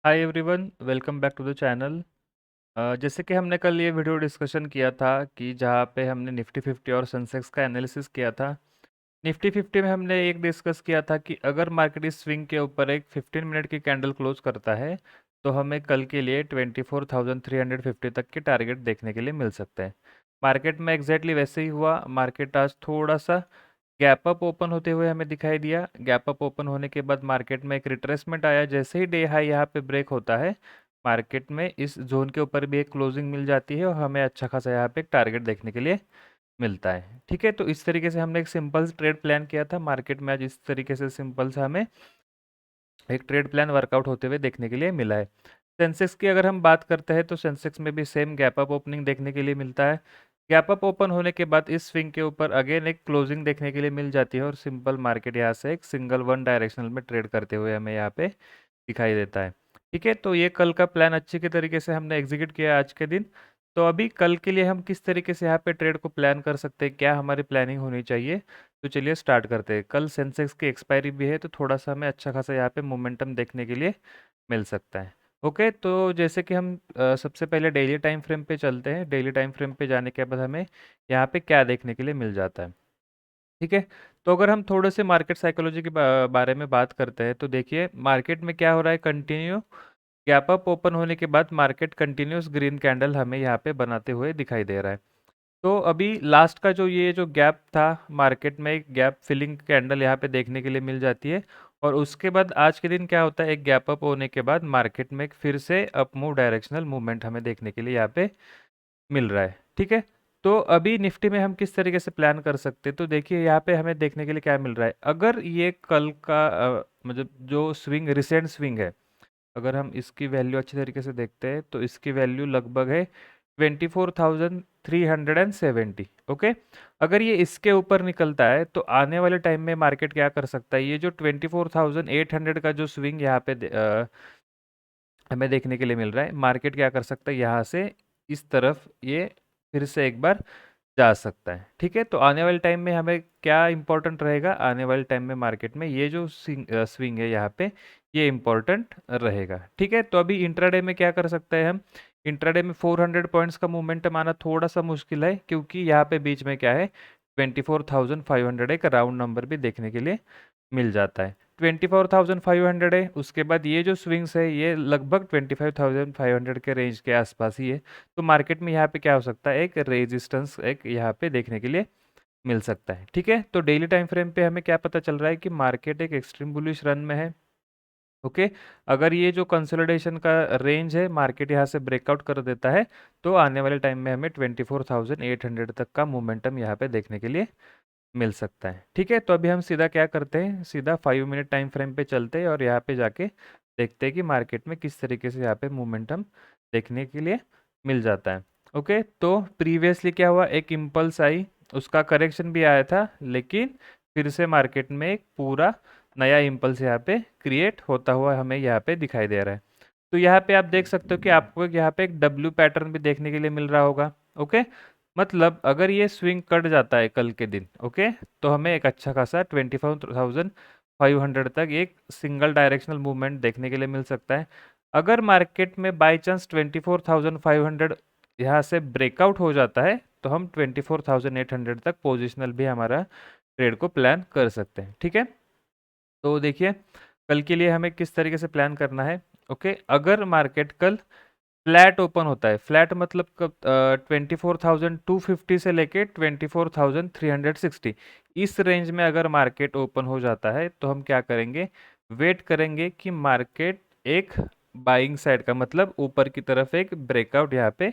Hi everyone, welcome back to the channel. जैसे कि हमने कल ये वीडियो डिस्कशन किया था कि जहाँ पे हमने निफ्टी 50 और सेंसेक्स का एनालिसिस किया था। निफ्टी 50 में हमने एक डिस्कस किया था कि अगर मार्केट इस स्विंग के ऊपर एक 15 मिनट की कैंडल क्लोज करता है तो हमें कल के लिए 24,350 तक के टारगेट देखने के लिए मिल सकते हैं। मार्केट में एग्जैक्टली वैसे ही हुआ। मार्केट आज थोड़ा सा गैप अप ओपन होते हुए हमें दिखाई दिया। गैप अप ओपन होने के बाद मार्केट में एक रिट्रेसमेंट आया। जैसे ही डे हाई यहाँ पे ब्रेक होता है, मार्केट में इस जोन के ऊपर भी एक क्लोजिंग मिल जाती है और हमें अच्छा खासा यहाँ पे एक टारगेट देखने के लिए मिलता है। ठीक है, तो इस तरीके से हमने एक सिंपल ट्रेड प्लान किया था। मार्केट में आज इस तरीके से सिंपल सा हमें एक ट्रेड प्लान वर्कआउट होते हुए देखने के लिए मिला है। सेंसेक्स की अगर हम बात करते हैं तो सेंसेक्स में भी सेम गैप अप ओपनिंग देखने के लिए मिलता है। गैप अप ओपन होने के बाद इस स्विंग के ऊपर अगेन एक क्लोजिंग देखने के लिए मिल जाती है और सिंपल मार्केट यहाँ से एक सिंगल वन डायरेक्शनल में ट्रेड करते हुए हमें यहाँ पे दिखाई देता है। ठीक है, तो ये कल का प्लान अच्छे के तरीके से हमने एग्जीक्यूट किया आज के दिन। तो अभी कल के लिए हम किस तरीके से यहाँ पे ट्रेड को प्लान कर सकते हैं, क्या हमारी प्लानिंग होनी चाहिए, तो चलिए स्टार्ट करते हैं। कल सेंसेक्स की एक्सपायरी भी है तो थोड़ा सा हमें अच्छा खासा यहाँ पे मोमेंटम देखने के लिए मिल सकता है। ओके, तो जैसे कि हम सबसे पहले डेली टाइम फ्रेम पे चलते हैं। डेली टाइम फ्रेम पे जाने के बाद हमें यहाँ पे क्या देखने के लिए मिल जाता है। ठीक है, तो अगर हम थोड़े से मार्केट साइकोलॉजी के बारे में बात करते हैं तो देखिए मार्केट में क्या हो रहा है। कंटिन्यू गैप अप ओपन होने के बाद मार्केट कंटिन्यूस ग्रीन कैंडल हमें यहाँ पे बनाते हुए दिखाई दे रहा है। तो अभी लास्ट का जो ये जो गैप था, मार्केट में एक गैप फिलिंग कैंडल यहाँ पे देखने के लिए मिल जाती है और उसके बाद आज के दिन क्या होता है, एक गैप अप होने के बाद मार्केट में एक फिर से अप मूव डायरेक्शनल मूवमेंट हमें देखने के लिए यहाँ पे मिल रहा है। ठीक है, तो अभी निफ्टी में हम किस तरीके से प्लान कर सकते हैं, तो देखिए यहाँ पे हमें देखने के लिए क्या मिल रहा है। अगर ये कल का मतलब जो स्विंग रिसेंट स्विंग है, अगर हम इसकी वैल्यू अच्छी तरीके से देखते हैं तो इसकी वैल्यू लगभग है 24,370। ओके, अगर ये इसके ऊपर निकलता है तो आने वाले टाइम में मार्केट क्या कर सकता है, ये जो 24,800 का जो स्विंग यहाँ पे हमें देखने के लिए मिल रहा है, मार्केट क्या कर सकता है, यहाँ से इस तरफ ये फिर से एक बार जा सकता है। ठीक है, तो आने वाले टाइम में हमें क्या इंपॉर्टेंट रहेगा, आने वाले टाइम में मार्केट में ये जो स्विंग है यहाँ पे ये इंपॉर्टेंट रहेगा। ठीक है, तो अभी इंट्राडे में क्या कर सकते हैं हम, इंट्राडे में 400 पॉइंट्स का मूवमेंटम आना थोड़ा सा मुश्किल है क्योंकि यहाँ पे बीच में क्या है 24,500 एक राउंड नंबर भी देखने के लिए मिल जाता है। 24,500 है, उसके बाद ये जो स्विंग्स है ये लगभग 25,500 के रेंज के आसपास ही है। तो मार्केट में यहाँ पे क्या हो सकता है, एक रेजिस्टेंस एक यहाँ पे देखने के लिए मिल सकता है। ठीक है, तो डेली टाइम फ्रेम पे हमें क्या पता चल रहा है कि मार्केट एक एक्सट्रीम बुलिश रन में है। ओके, अगर ये जो कंसोलिडेशन का रेंज है मार्केट यहाँ से ब्रेकआउट कर देता है तो आने वाले टाइम में हमें 24,800 तक का मोमेंटम यहाँ पे देखने के लिए मिल सकता है। ठीक है, तो अभी हम सीधा क्या करते हैं, सीधा 5 मिनट टाइम फ्रेम पे चलते हैं और यहाँ पे जाके देखते हैं कि मार्केट में किस तरीके से यहाँ पे मोमेंटम देखने के लिए मिल जाता है। ओके, तो प्रीवियसली क्या हुआ, एक इम्पल्स आई, उसका करेक्शन भी आया था, लेकिन फिर से मार्केट में एक पूरा नया इम्पल्स यहाँ पे क्रिएट होता हुआ हमें यहाँ पे दिखाई दे रहा है। तो यहाँ पे आप देख सकते हो कि आपको यहाँ पे एक डब्ल्यू पैटर्न भी देखने के लिए मिल रहा होगा। ओके, मतलब अगर ये स्विंग कट जाता है कल के दिन, ओके, तो हमें एक अच्छा खासा 24,500 तक एक सिंगल डायरेक्शनल मूवमेंट देखने के लिए मिल सकता है। अगर मार्केट में बाई चांस 24,500 यहाँ से ब्रेकआउट हो जाता है तो हम 24,800 तक पोजिशनल भी हमारा ट्रेड को प्लान कर सकते हैं। ठीक है, तो देखिए कल के लिए हमें किस तरीके से प्लान करना है। ओके, अगर मार्केट कल फ्लैट ओपन होता है, फ्लैट मतलब कब, 24,250 से लेके 24,360, इस रेंज में अगर मार्केट ओपन हो जाता है तो हम क्या करेंगे, वेट करेंगे कि मार्केट एक बाइंग साइड का मतलब ऊपर की तरफ एक ब्रेकआउट यहाँ पे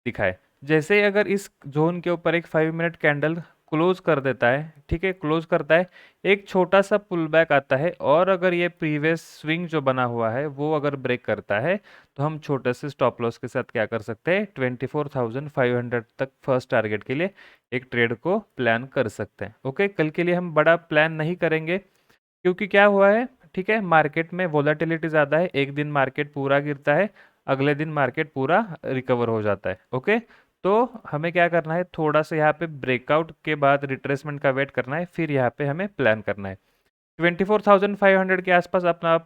दिखाए। जैसे ही अगर इस जोन के ऊपर एक 5 मिनट कैंडल क्लोज कर देता है, ठीक है, क्लोज करता है, एक छोटा सा पुल बैक आता है और अगर ये प्रीवियस स्विंग जो बना हुआ है वो अगर ब्रेक करता है तो हम छोटे से स्टॉप लॉस के साथ क्या कर सकते हैं, 24,500 तक फर्स्ट टारगेट के लिए एक ट्रेड को प्लान कर सकते हैं। ओके, कल के लिए हम बड़ा प्लान नहीं करेंगे क्योंकि क्या हुआ है, ठीक है, मार्केट में वोलेटिलिटी ज़्यादा है, एक दिन मार्केट पूरा गिरता है, अगले दिन मार्केट पूरा रिकवर हो जाता है। ओके, तो हमें क्या करना है, थोड़ा सा यहाँ पे ब्रेकआउट के बाद रिट्रेसमेंट का वेट करना है, फिर यहाँ पे हमें प्लान करना है। 24,500 के आसपास अपना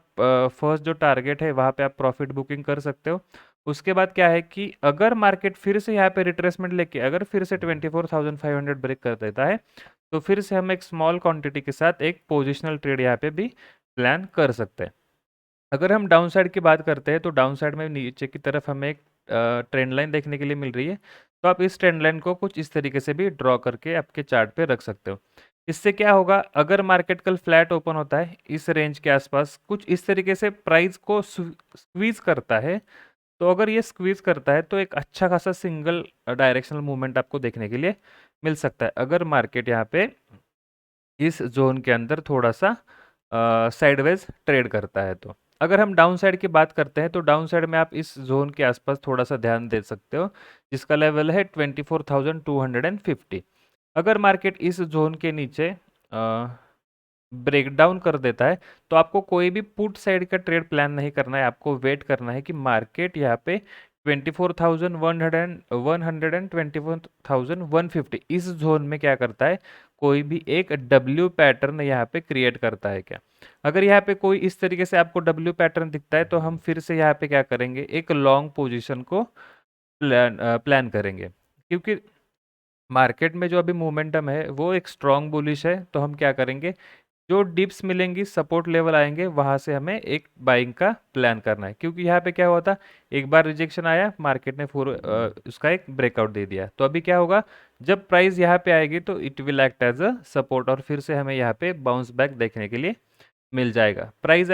फर्स्ट जो टारगेट है वहाँ पे आप प्रॉफिट बुकिंग कर सकते हो। उसके बाद क्या है कि अगर मार्केट फिर से यहाँ पे रिट्रेसमेंट लेके अगर फिर से 24,500 ब्रेक कर देता है तो फिर से हम एक स्मॉल क्वांटिटी के साथ एक पोजिशनल ट्रेड यहाँ पे भी प्लान कर सकते हैं। अगर हम डाउन साइड की बात करते हैं तो डाउन साइड में नीचे की तरफ हमें एक ट्रेंड लाइन देखने के लिए मिल रही है। तो आप इस ट्रेंड लाइन को कुछ इस तरीके से भी ड्रॉ करके आपके चार्ट पे रख सकते हो। इससे क्या होगा, अगर मार्केट कल फ्लैट ओपन होता है इस रेंज के आसपास कुछ इस तरीके से प्राइस को स्क्वीज करता है, तो अगर ये स्क्वीज करता है तो एक अच्छा खासा सिंगल डायरेक्शनल मूवमेंट आपको देखने के लिए मिल सकता है, अगर मार्केट यहाँ पे इस जोन के अंदर थोड़ा सा साइडवेज ट्रेड करता है। तो अगर हम डाउन साइड की बात करते हैं तो डाउन साइड में आप इस जोन के आसपास थोड़ा सा ध्यान दे सकते हो, जिसका लेवल है 24,250। अगर मार्केट इस जोन के नीचे ब्रेकडाउन कर देता है तो आपको कोई भी पुट साइड का ट्रेड प्लान नहीं करना है, आपको वेट करना है कि मार्केट यहाँ पे 24,100 एंड 24,150 इस जोन में क्या करता है, कोई भी एक डब्ल्यू पैटर्न यहाँ पे क्रिएट करता है क्या। अगर यहाँ पे कोई इस तरीके से आपको डब्ल्यू पैटर्न दिखता है तो हम फिर से यहाँ पे क्या करेंगे, एक लॉन्ग पोजीशन को प्लान करेंगे, क्योंकि मार्केट में जो अभी मोमेंटम है वो एक स्ट्रॉन्ग बुलिश है। तो हम क्या करेंगे, जो डिप्स मिलेंगी सपोर्ट लेवल आएंगे वहां से हमें एक बाइंग का प्लान करना है, क्योंकि यहाँ पे क्या हुआ था, एक बार रिजेक्शन आया मार्केट ने उसका एक ब्रेकआउट दे दिया। तो अभी क्या होगा, जब प्राइस यहाँ पे आएगी तो it will act as a support और फिर से हमें यहाँ पे बाउंस बैक देखने के लिए मिल जाएगा। प्राइस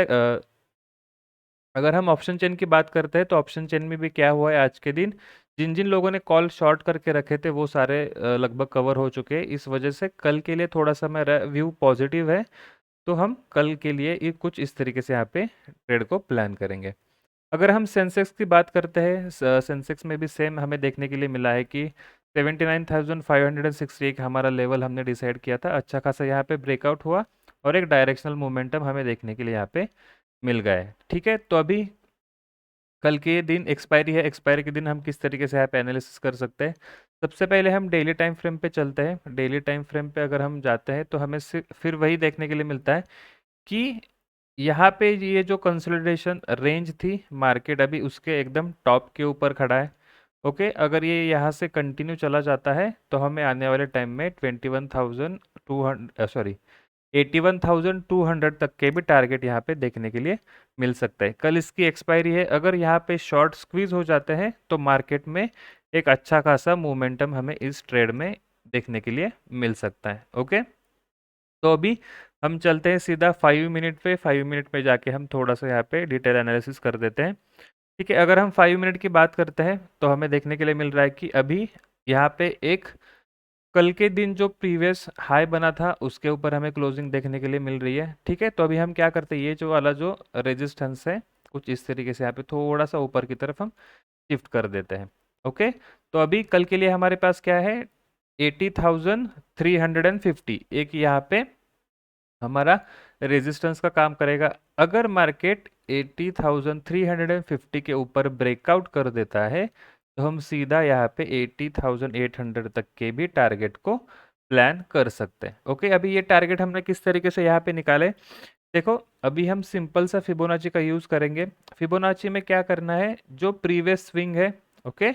अगर हम ऑप्शन चेन की बात करते हैं तो ऑप्शन चेन में भी क्या हुआ है, आज के दिन जिन जिन लोगों ने कॉल शॉर्ट करके रखे थे वो सारे लगभग कवर हो चुके हैं। इस वजह से कल के लिए थोड़ा सा मेरा व्यू पॉजिटिव है। तो हम कल के लिए ये कुछ इस तरीके से यहाँ पे ट्रेड को प्लान करेंगे। अगर हम सेंसेक्स की बात करते हैं, सेंसेक्स में भी सेम हमें देखने के लिए मिला है कि 79,560 एक हमारा लेवल हमने डिसाइड किया था, अच्छा खासा यहाँ पे ब्रेकआउट हुआ और एक डायरेक्शनल मोमेंटम हमें देखने के लिए यहाँ पे मिल गया है। ठीक है, तो अभी कल के दिन एक्सपायरी है, एक्सपायरी के दिन हम किस तरीके से यहाँ पे एनालिसिस कर सकते हैं। सबसे पहले हम डेली टाइम फ्रेम पे चलते हैं। डेली टाइम फ्रेम पे अगर हम जाते हैं तो हमें फिर वही देखने के लिए मिलता है कि यहाँ पे ये जो कंसोलिडेशन रेंज थी, मार्केट अभी उसके एकदम टॉप के ऊपर खड़ा है। ओके, अगर ये यहाँ से कंटिन्यू चला जाता है तो हमें आने वाले टाइम में 81,200 तक के भी टारगेट यहाँ पे देखने के लिए मिल सकता है। कल इसकी एक्सपायरी है, अगर यहाँ पे शॉर्ट स्क्वीज हो जाते हैं तो मार्केट में एक अच्छा खासा मोमेंटम हमें इस ट्रेड में देखने के लिए मिल सकता है। ओके, तो अभी हम चलते हैं सीधा 5 मिनट पे। 5 मिनट में जाके हम थोड़ा सा यहाँ पे डिटेल एनालिसिस कर देते हैं। ठीक है, अगर हम 5 मिनट की बात करते हैं तो हमें देखने के लिए मिल रहा है कि अभी यहाँ पे एक कल के दिन जो प्रीवियस हाई बना था उसके ऊपर हमें क्लोजिंग देखने के लिए मिल रही है। ठीक है, तो अभी हम क्या करते हैं, ये जो वाला जो रेजिस्टेंस है कुछ इस तरीके से यहाँ पे थोड़ा सा ऊपर की तरफ हम शिफ्ट कर देते हैं। ओके, तो अभी कल के लिए हमारे पास क्या है, 80,350 एक यहाँ पे हमारा रेजिस्टेंस का काम करेगा। अगर मार्केट 80,350 के ऊपर ब्रेकआउट कर देता है तो हम सीधा यहाँ पे 80,800 तक के भी टारगेट को प्लान कर सकते हैं। ओके, अभी ये टारगेट हमने किस तरीके से यहाँ पे निकाले, देखो अभी हम सिंपल सा फिबोनाची का यूज करेंगे। फिबोनाची में क्या करना है, जो प्रीवियस स्विंग है ओके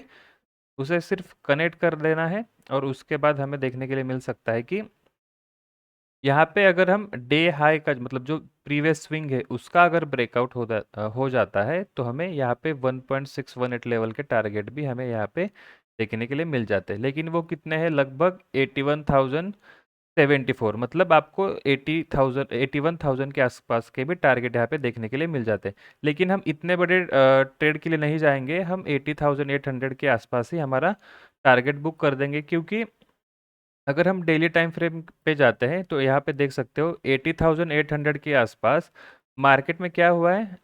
उसे सिर्फ कनेक्ट कर देना है और उसके बाद हमें देखने के लिए मिल सकता है कि यहाँ पे अगर हम डे हाई का मतलब जो प्रीवियस स्विंग है उसका अगर ब्रेकआउट हो जाता है तो हमें यहाँ पे 1.618 लेवल के टारगेट भी हमें यहाँ पे देखने के लिए मिल जाते हैं। लेकिन वो कितने हैं, लगभग 81,074, मतलब आपको 81,000 के आसपास के भी टारगेट यहाँ पे देखने के लिए मिल जाते हैं। लेकिन हम इतने बड़े ट्रेड के लिए नहीं जाएंगे, हम 80,800 के आसपास ही हमारा टारगेट बुक कर देंगे, क्योंकि अगर हम डेली टाइम फ्रेम पे जाते हैं तो यहाँ पे देख सकते हो 80,800 के आसपास मार्केट में क्या हुआ है,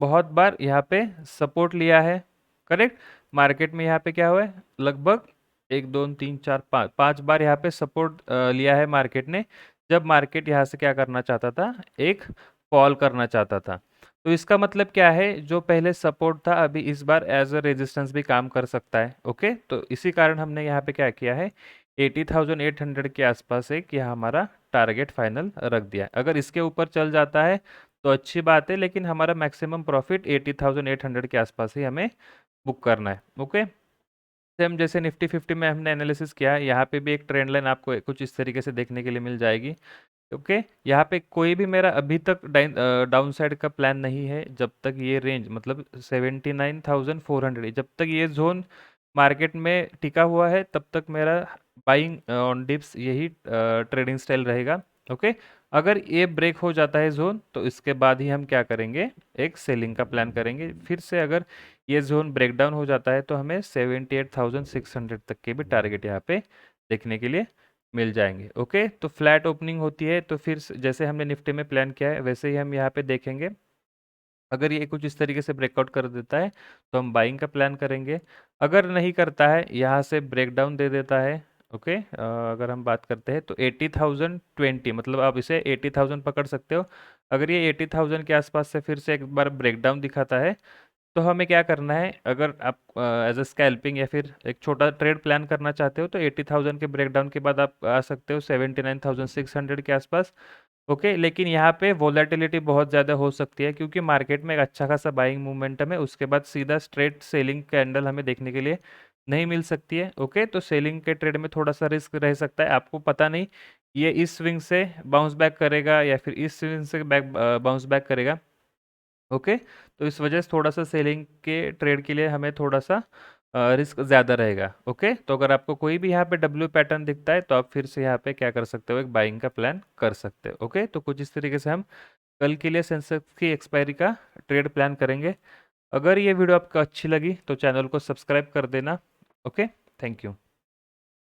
बहुत बार यहाँ पे सपोर्ट लिया है। करेक्ट, मार्केट में यहाँ पे क्या हुआ है, लगभग 1 2 3 4 5 बार यहाँ पे सपोर्ट लिया है मार्केट ने, जब मार्केट यहाँ से क्या करना चाहता था, एक फॉल करना चाहता था। तो इसका मतलब क्या है, जो पहले सपोर्ट था अभी इस बार एज अ रेजिस्टेंस भी काम कर सकता है। ओके, तो इसी कारण हमने यहाँ पे क्या किया है, 80,800 के आसपास एक यह हमारा टारगेट फाइनल रख दिया है। अगर इसके ऊपर चल जाता है तो अच्छी बात है, लेकिन हमारा मैक्सिमम प्रॉफिट 80,800 के आसपास ही हमें बुक करना है। ओके, सेम जैसे निफ्टी 50 में हमने एनालिसिस किया है, यहाँ पे भी एक ट्रेंड लाइन आपको कुछ इस तरीके से देखने के लिए मिल जाएगी। ओके, यहाँ पे कोई भी मेरा अभी तक डाउन साइड का प्लान नहीं है, जब तक ये रेंज मतलब 79,400 जब तक ये जोन मार्केट में टिका हुआ है, तब तक मेरा बाइंग ऑन डिप्स यही ट्रेडिंग स्टाइल रहेगा। ओके, अगर ये ब्रेक हो जाता है जोन, तो इसके बाद ही हम क्या करेंगे, एक सेलिंग का प्लान करेंगे फिर से। अगर ये जोन ब्रेक डाउन हो जाता है तो हमें 78,600 तक के भी टारगेट यहाँ पे देखने के लिए मिल जाएंगे। ओके, तो फ्लैट ओपनिंग होती है तो फिर जैसे हमने निफ्टी में प्लान किया है वैसे ही हम यहाँ पे देखेंगे। अगर ये कुछ इस तरीके से ब्रेकआउट कर देता है तो हम बाइंग का प्लान करेंगे। अगर नहीं करता है, यहाँ से ब्रेकडाउन दे देता है, ओके, अगर हम बात करते हैं तो 80,020 मतलब आप इसे 80,000 पकड़ सकते हो। अगर ये 80,000 के आसपास से फिर से एक बार ब्रेकडाउन दिखाता है तो हमें क्या करना है, अगर आप एज अ स्कैल्पिंग या फिर एक छोटा ट्रेड प्लान करना चाहते हो तो 80,000 के ब्रेकडाउन के बाद आप आ सकते हो 79,600 के आसपास। ओके, लेकिन यहाँ पे वोलेटिलिटी बहुत ज़्यादा हो सकती है क्योंकि मार्केट में एक अच्छा खासा बाइंग मोमेंटम है, उसके बाद सीधा स्ट्रेट सेलिंग कैंडल हमें देखने के लिए नहीं मिल सकती है। ओके, तो सेलिंग के ट्रेड में थोड़ा सा रिस्क रह सकता है, आपको पता नहीं ये इस स्विंग से बाउंस बैक करेगा या फिर इस स्विंग से बाउंस बैक करेगा। ओके, तो इस वजह से थोड़ा सा सेलिंग के ट्रेड के लिए हमें थोड़ा सा रिस्क ज़्यादा रहेगा। ओके, तो अगर आपको कोई भी यहाँ पे डब्ल्यू पैटर्न दिखता है तो आप फिर से यहाँ पे क्या कर सकते हो, एक बाइंग का प्लान कर सकते हो। ओके, तो कुछ इस तरीके से हम कल के लिए सेंसेक्स की एक्सपायरी का ट्रेड प्लान करेंगे। अगर ये वीडियो आपको अच्छी लगी तो चैनल को सब्सक्राइब कर देना। Okay, thank you.